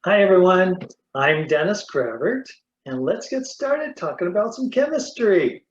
Hi, everyone. I'm Dennis Gravert, and let's get started talking about some chemistry.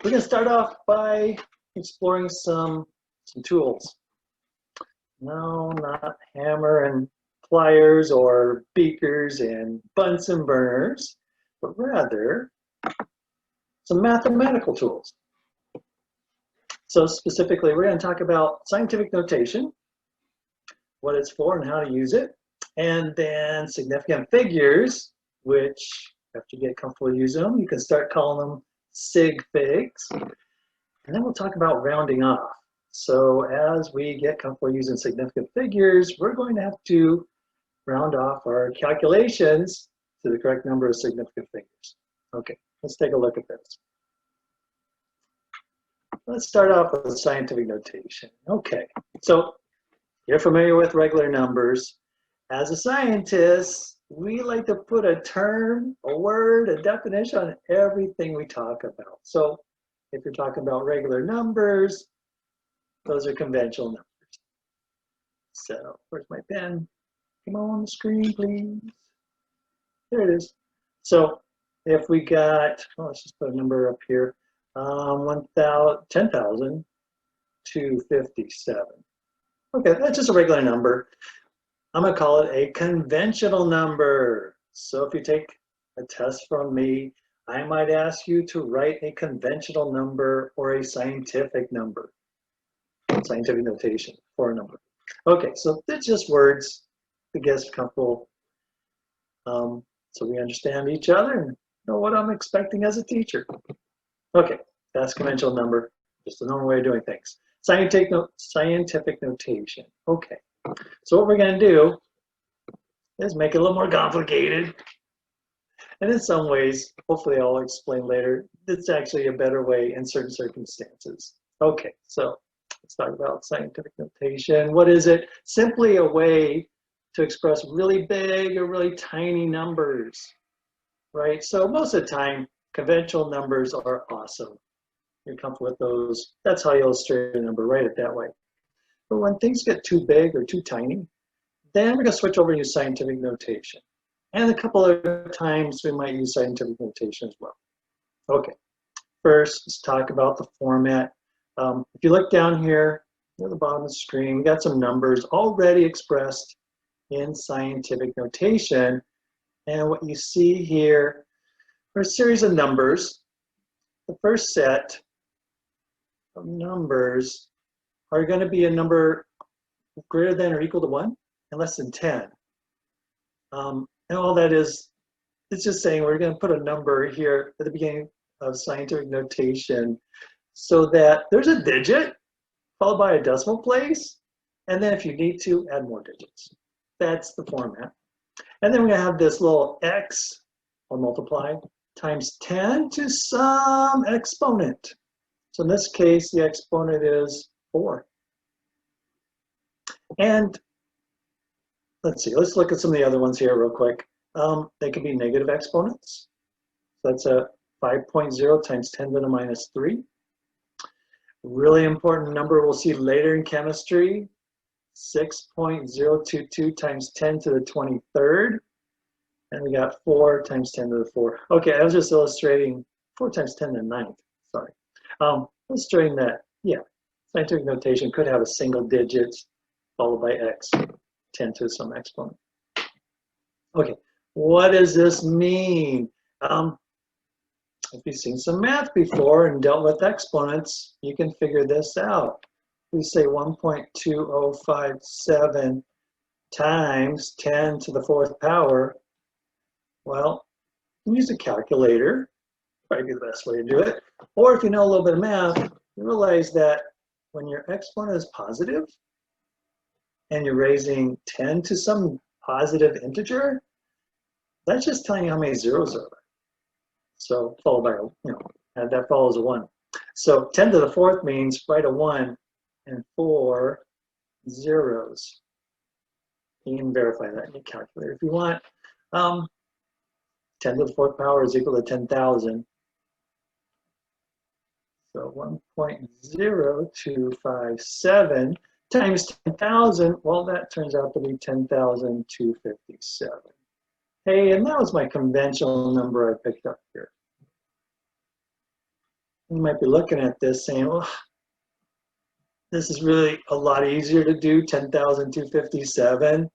We're going to start off by exploring some tools. No, not hammer and pliers or beakers and Bunsen burners, but rather some mathematical tools. So specifically, we're going to talk about scientific notation, what it's for and how to use it, and then significant figures, which after you get comfortable using them, you can start calling them sig figs. And then we'll talk about rounding off. So as we get comfortable using significant figures, we're going to have to round off our calculations to the correct number of significant figures. Okay, let's take a look at this. Let's start off with scientific notation. Okay, so you're familiar with regular numbers. As a scientist, we like to put a term, a word, a definition on everything we talk about. So if you're talking about regular numbers, those are conventional numbers. So where's my pen? Come on the screen, please. There it is. So if we got, well, let's just put a number up here, 10,257. Okay, that's just a regular number. I'm going to call it a conventional number. So if you take a test from me, I might ask you to write a conventional number or a scientific number. Scientific notation for a number. Okay, so it's just words to get us comfortable so we understand each other and know what I'm expecting as a teacher. Okay, that's conventional number, just a normal way of doing things. Scientific notation. Okay, so what we're going to do is make it a little more complicated. And in some ways, hopefully I'll explain later, it's actually a better way in certain circumstances. Okay, so let's talk about scientific notation. What is it? Simply a way to express really big or really tiny numbers, right? So most of the time, conventional numbers are awesome. You're comfortable with those. That's how you illustrate a number, write it that way. But when things get too big or too tiny, then we're going to switch over to use scientific notation. And a couple of times we might use scientific notation as well. Okay, first let's talk about the format. If you look down here near the bottom of the screen, we got some numbers already expressed in scientific notation. And what you see here are a series of numbers. The first set of numbers are going to be a number greater than or equal to 1 and less than 10. And all that is, it's just saying we're going to put a number here at the beginning of scientific notation so that there's a digit followed by a decimal place, and then if you need to, add more digits. That's the format. And then we're going to have this little x, or multiply, times 10 to some exponent. So in this case, the exponent is 4. And let's see, let's look at some of the other ones here real quick. They could be negative exponents. So that's a 5.0 times 10 to the minus 3. Really important number we'll see later in chemistry, 6.022 times 10 to the 23rd. And we got 4 times 10 to the 4. Okay, I was just illustrating 4 times 10 to the 9th, sorry. Illustrating that, yeah, scientific notation could have a single digit followed by x, 10 to some exponent. Okay, what does this mean? If you've seen some math before and dealt with exponents, you can figure this out. We say 1.2057 times 10 to the 4th power. Well, you can use a calculator, probably be the best way to do it. Or if you know a little bit of math, you realize that when your exponent is positive and you're raising 10 to some positive integer, that's just telling you how many zeros are there. So followed by, and that follows a 1. So 10 to the 4th means write a 1 and 4 zeros. You can verify that in your calculator if you want. 10 to the 4th power is equal to 10,000. So 1.0257 times 10,000, well, that turns out to be 10,257. Hey, and that was my conventional number I picked up here. You might be looking at this saying, well, this is really a lot easier to do, 10,257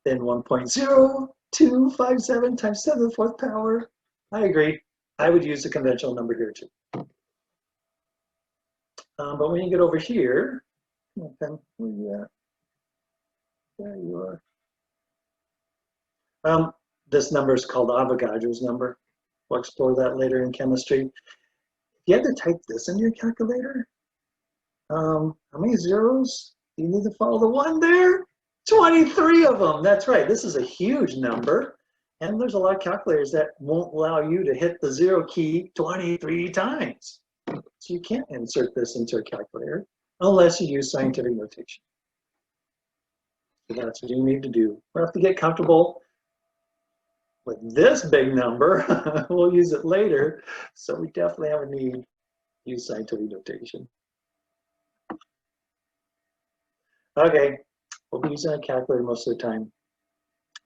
than 1.0257 times 10 to the fourth power. I agree. I would use the conventional number here too. But when you get over here, okay, where you at? There you are. This number is called Avogadro's number. We'll explore that later in chemistry. If you had to type this in your calculator, how many zeros do you need to follow the one there? 23 of them. That's right. This is a huge number. And there's a lot of calculators that won't allow you to hit the zero key 23 times. So you can't insert this into a calculator unless you use scientific notation. So that's what you need to do. We'll have to get comfortable with this big number. We'll use it later. So we definitely have a need to use scientific notation. Okay, we'll be using a calculator most of the time.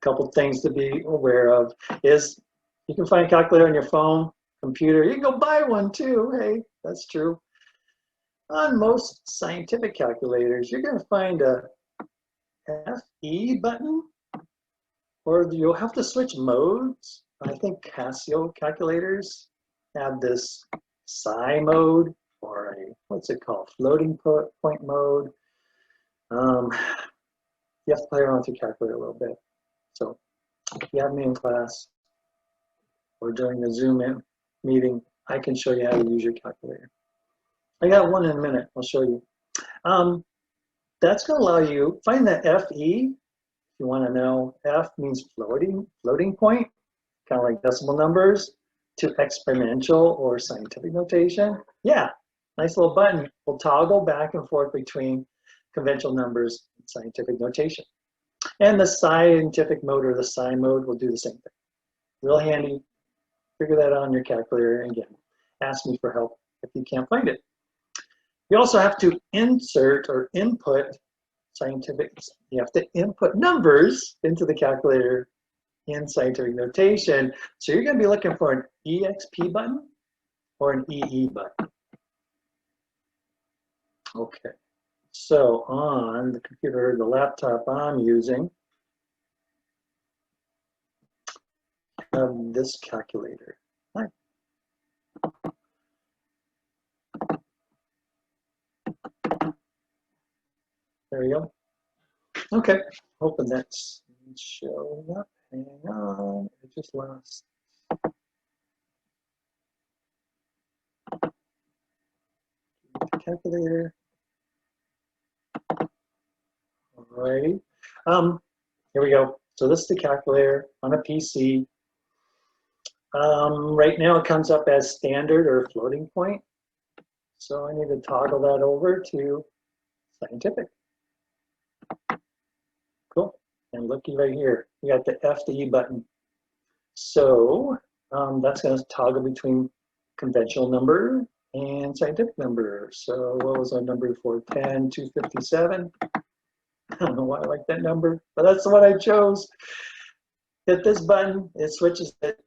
A couple things to be aware of is you can find a calculator on your phone, computer. You can go buy one too. Hey, that's true. On most scientific calculators, you're going to find a FE button, or you'll have to switch modes. I think Casio calculators have this psi mode, or a, what's it called, floating point mode. You have to play around with your calculator a little bit. So if you have me in class or during the Zoom meeting, I can show you how to use your calculator. I got one in a minute. I'll show you. That's going to allow you, find that FE, if you want to know. F means floating point, kind of like decimal numbers, to exponential or scientific notation. Yeah, nice little button. We'll toggle back and forth between conventional numbers and scientific notation. And the scientific mode or the psi mode will do the same thing. Real handy. Figure that out on your calculator. And again, ask me for help if you can't find it. You also have to insert or input scientific, you have to input numbers into the calculator in scientific notation. So you're going to be looking for an EXP button or an EE button. Okay, so on the computer, the laptop I'm using, this calculator. Hi. There we go. Okay, hoping that's showing up. Hang on, it just lost. Calculator. Alrighty. Here we go. So this is the calculator on a PC. Right now it comes up as standard or floating point. So I need to toggle that over to scientific. Cool. And looky right here, you got the F to E button. So that's going to toggle between conventional number and scientific number. So what was our number before? 10,257. I don't know why I like that number, but that's the one I chose. Hit this button, it switches to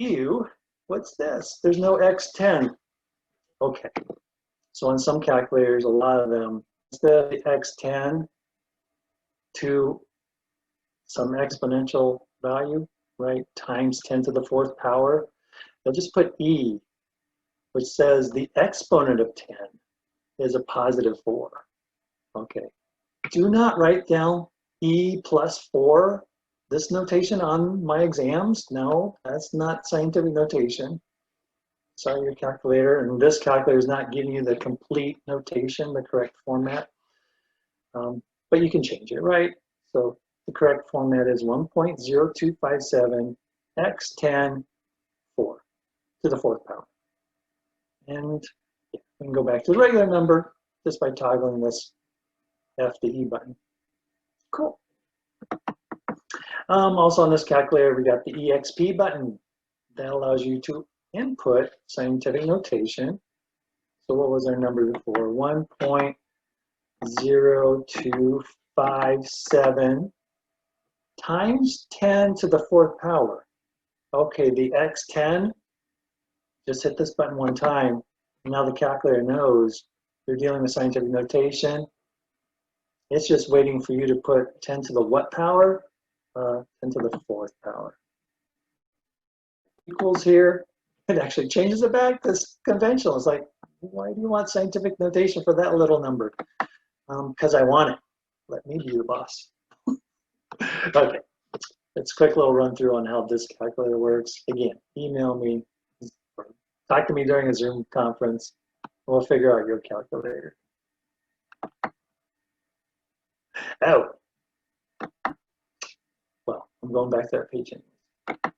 ew. What's this? There's no X10. Okay. So on some calculators, a lot of them, instead of the X10 to some exponential value, right, times 10 to the fourth power, they'll just put E, which says the exponent of 10 is a positive 4. Okay. Do not write down E plus 4, this notation on my exams. No, that's not scientific notation. Sorry, your calculator. And this calculator is not giving you the complete notation, the correct format. But you can change it, right? So the correct format is 1.0257 x10 4 to the fourth power. And yeah, we can go back to the regular number just by toggling this F to E button. Cool. Also on this calculator, we got the EXP button. That allows you to input scientific notation. So what was our number before? 1.0257 times 10 to the fourth power. Okay, the x10, just hit this button one time, and now the calculator knows you're dealing with scientific notation. It's just waiting for you to put 10 to the what power? 10 to the fourth power. Equals here, it actually changes it back to conventional. It's like, why do you want scientific notation for that little number? Because I want it. Let me be your boss. Okay, it's a quick little run through on how this calculator works. Again, email me, or talk to me during a Zoom conference. We'll figure out your calculator. Oh, well, I'm going back to that page anyways.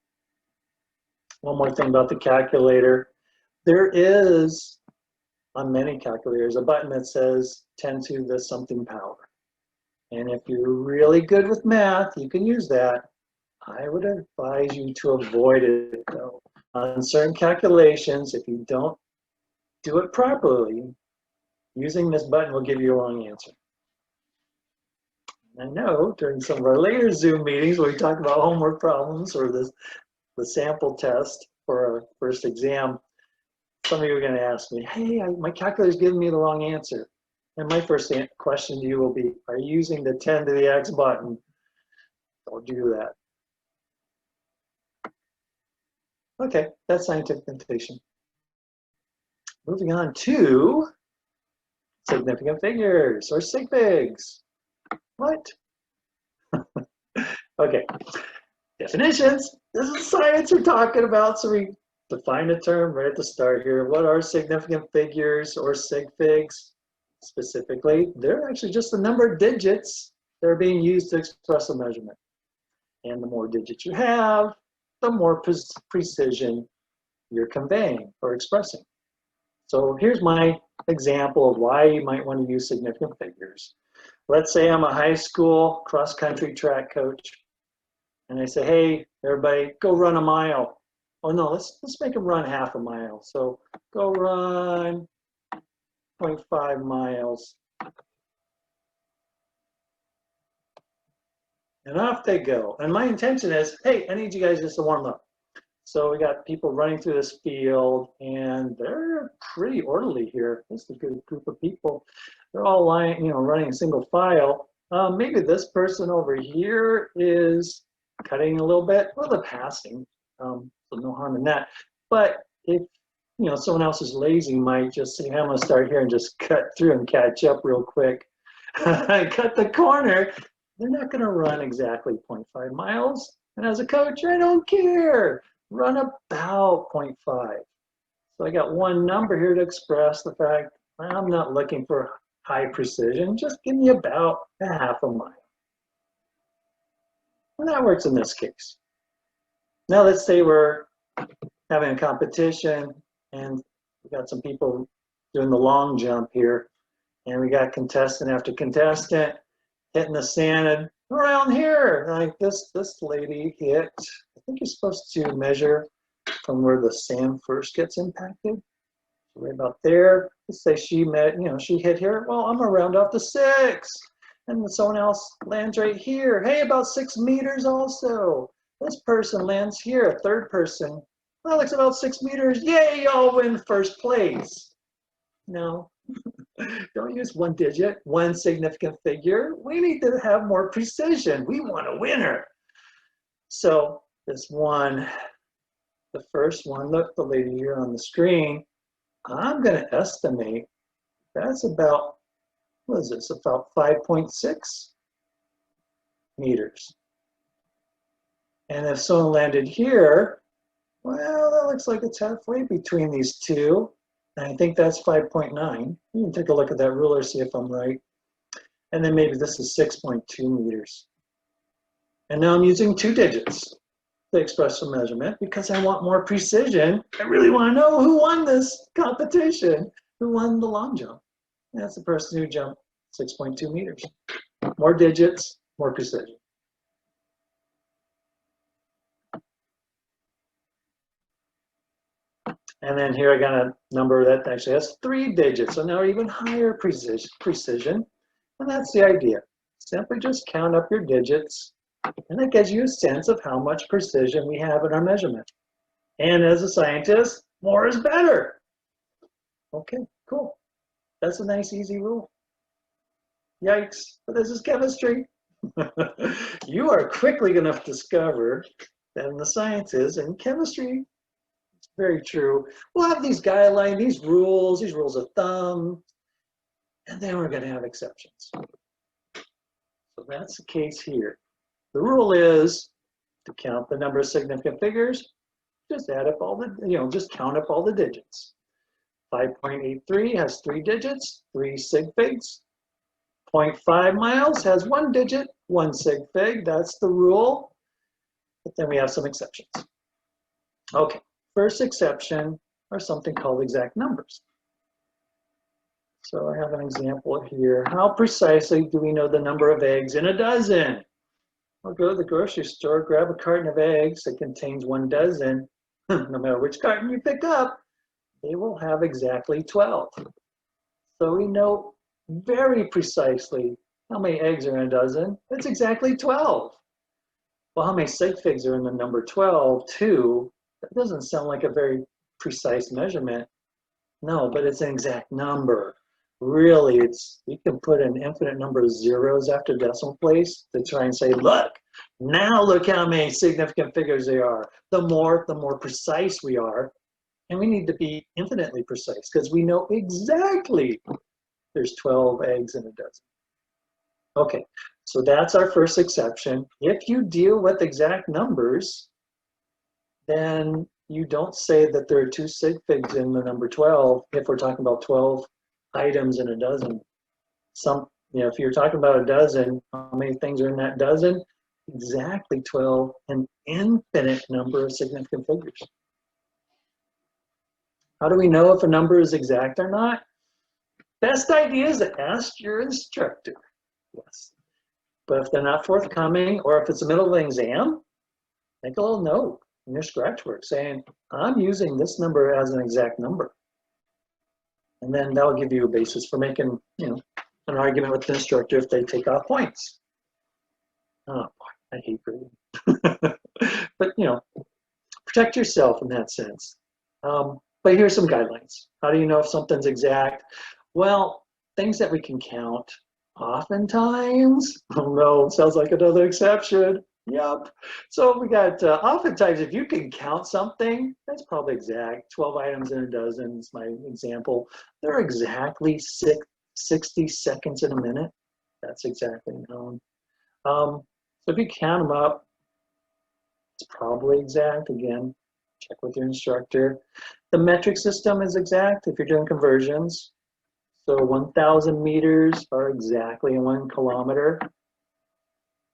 One more thing about the calculator. There is, on many calculators, a button that says 10 to the something power. And if you're really good with math, you can use that. I would advise you to avoid it though. On certain calculations, if you don't do it properly, using this button will give you a wrong answer. I know during some of our later Zoom meetings where we talk about homework problems or the sample test for our first exam, some of you are going to ask me, hey, my calculator's giving me the wrong answer. And my first question to you will be, are you using the 10 to the X button? Don't do that. Okay, that's scientific notation. Moving on to significant figures, or sig figs. What? Okay, definitions. This is science we're talking about, so we define a term right at the start here. What are significant figures or sig figs? Specifically, they're actually just the number of digits that are being used to express a measurement. And the more digits you have, the more precision you're conveying or expressing. So here's my example of why you might want to use significant figures. Let's say I'm a high school cross-country track coach, and I say, hey, everybody, go run a mile. Oh no, let's make them run half a mile. So go run 0.5 miles. And off they go. And my intention is, hey, I need you guys just to warm up. So we got people running through this field, and they're pretty orderly here. This is a good group of people. They're all lying, running in single file. Maybe this person over here is cutting a little bit. Well, they're passing, so no harm in that. But if someone else is lazy, might just say, I'm going to start here and just cut through and catch up real quick. Cut the corner. They're not going to run exactly 0.5 miles. And as a coach, I don't care. Run about 0.5. So I got one number here to express the fact I'm not looking for high precision. Just give me about a half a mile. And that works in this case. Now let's say we're having a competition and we got some people doing the long jump here. And we got contestant after contestant hitting the sand and around here. Like this lady hit, I think you're supposed to measure from where the sand first gets impacted. So right about there. Let's say she she hit here. Well, I'm gonna round off to 6. And then someone else lands right here. Hey, about 6 meters also. This person lands here, a third person. Well, it's about 6 meters. Yay, y'all win first place. No. Don't use one digit, one significant figure. We need to have more precision. We want a winner. So this one, the first one, look, the lady here on the screen, I'm going to estimate that's about, what is this, about 5.6 meters. And if someone landed here, well, that looks like it's halfway between these two. And I think that's 5.9. You can take a look at that ruler, see if I'm right. And then maybe this is 6.2 meters. And now I'm using 2 digits to express the measurement because I want more precision. I really want to know who won this competition, who won the long jump. And that's the person who jumped 6.2 meters. More digits, more precision. And then here I got a number that actually has 3 digits, so now even higher precision. And that's the idea. Simply just count up your digits And that gives you a sense of how much precision we have in our measurement. And as a scientist, more is better. Okay, cool. That's a nice, easy rule. Yikes, but this is chemistry. You are quickly going to discover that in the sciences and chemistry, it's very true. We'll have these guidelines, these rules of thumb, and then we're going to have exceptions. So that's the case here. The rule is to count the number of significant figures, just add up all the, just count up all the digits. 5.83 has 3 digits, 3 sig figs. 0.5 miles has 1 digit, 1 sig fig. That's the rule. But then we have some exceptions. Okay, first exception are something called exact numbers. So I have an example here. How precisely do we know the number of eggs in a dozen? I'll go to the grocery store, grab a carton of eggs that contains 1 dozen. No matter which carton you pick up, they will have exactly 12. So we know very precisely how many eggs are in a dozen. It's exactly 12. Well, how many sig figs are in the number 12? 2. That doesn't sound like a very precise measurement. No, but it's an exact number. Really, you can put an infinite number of zeros after decimal place to try and say, look how many significant figures there are. The more precise we are, and we need to be infinitely precise because we know exactly there's 12 eggs in a dozen. Okay, so that's our first exception. If you deal with exact numbers, then you don't say that there are 2 sig figs in the number 12 if we're talking about 12 items in a dozen. If you're talking about a dozen, how many things are in that dozen? Exactly 12, an infinite number of significant figures. How do we know if a number is exact or not? Best idea is to ask your instructor. Yes. But if they're not forthcoming, or if it's the middle of the exam, make a little note in your scratch work saying, I'm using this number as an exact number. And then that'll give you a basis for making, an argument with the instructor if they take off points. Oh boy, I hate grading. But protect yourself in that sense. But here's some guidelines. How do you know if something's exact? Well, things that we can count. Oftentimes, oh no, sounds like another exception. Yep. So we got, oftentimes, if you can count something, that's probably exact. 12 items in a dozen is my example. They're exactly 60 seconds in a minute. That's exactly known. So if you count them up, it's probably exact. Again, check with your instructor. The metric system is exact if you're doing conversions. So 1,000 meters are exactly 1 kilometer.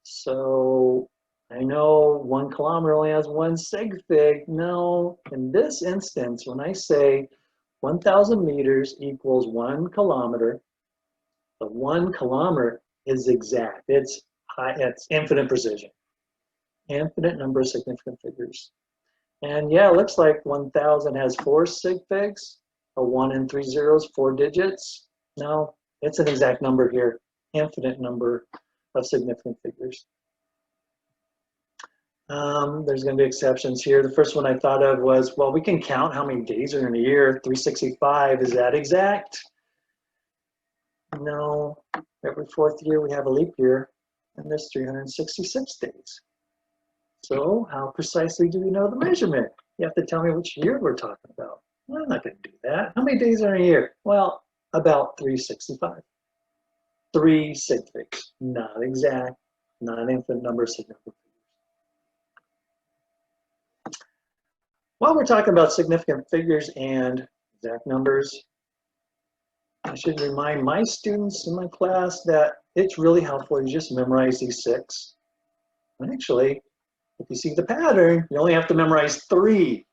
So I know 1 kilometer only has 1 sig fig. No, in this instance, when I say 1,000 meters equals 1 kilometer, the 1 kilometer is exact. It's infinite precision. Infinite number of significant figures. And yeah, it looks like 1,000 has 4 sig figs. A 1 and 3 zeros, 4 digits. No, it's an exact number here. Infinite number of significant figures. There's going to be exceptions here. The first one I thought of was, well, we can count how many days are in a year. 365, is that exact? No, every 4th year we have a leap year, and there's 366 days. So how precisely do we know the measurement? You have to tell me which year we're talking about. Well, I'm not going to do that. How many days are in a year? Well, about 365. 3 sig figs. Not exact, not an infinite number of significant figures. While we're talking about significant figures and exact numbers, I should remind my students in my class that it's really helpful to just memorize these 6. And actually, if you see the pattern, you only have to memorize 3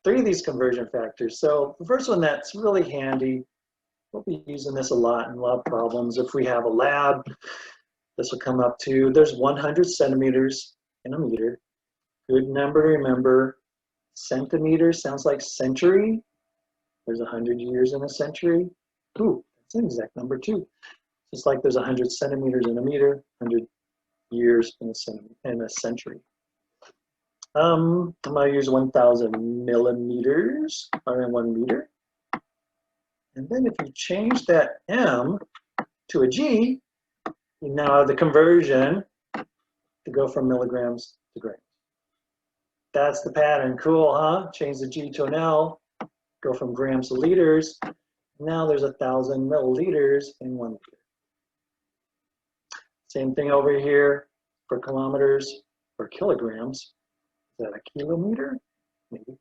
of these conversion factors. So the first one that's really handy, we'll be using this a lot in a lot of problems. If we have a lab, this will come up to, there's 100 centimeters in a meter. Good number to remember. Centimeter sounds like century. There's 100 years in a century. Ooh, that's an exact number too. Just like there's 100 centimeters in a meter, 100 years in a century. I'm going to use 1,000 millimeters, or 1 meter. And then if you change that M to a G, you now have the conversion to go from milligrams to grams. That's the pattern. Cool, huh? Change the G to an L, go from grams to liters. Now there's 1,000 milliliters in 1 liter. Same thing over here for kilometers or kilograms. Is that a kilometer? Maybe.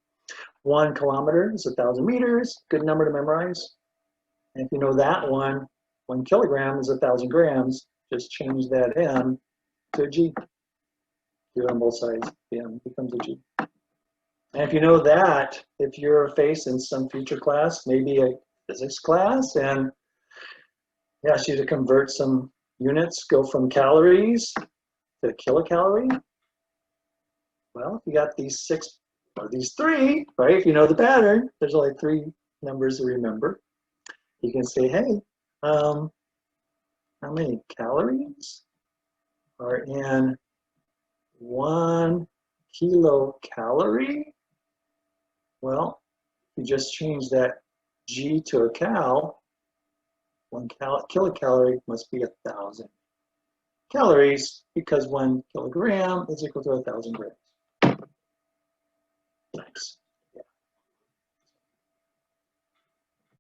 1 kilometer is 1,000 meters. Good number to memorize. And if you know that 1 kilogram is 1,000 grams. Just change that M to a G. Do it on both sides. The M becomes a G. And if you know that, if you're facing some future class, maybe a physics class, and they ask you to convert some units, go from calories to kilocalorie, well, if you got these 6 or these 3, right? If you know the pattern, there's only 3 numbers to remember. You can say, hey, how many calories are in 1 kilocalorie? Well, you just change that G to a cal. 1 kilocalorie must be 1,000 calories because 1 kilogram is equal to 1,000 grams. Thanks.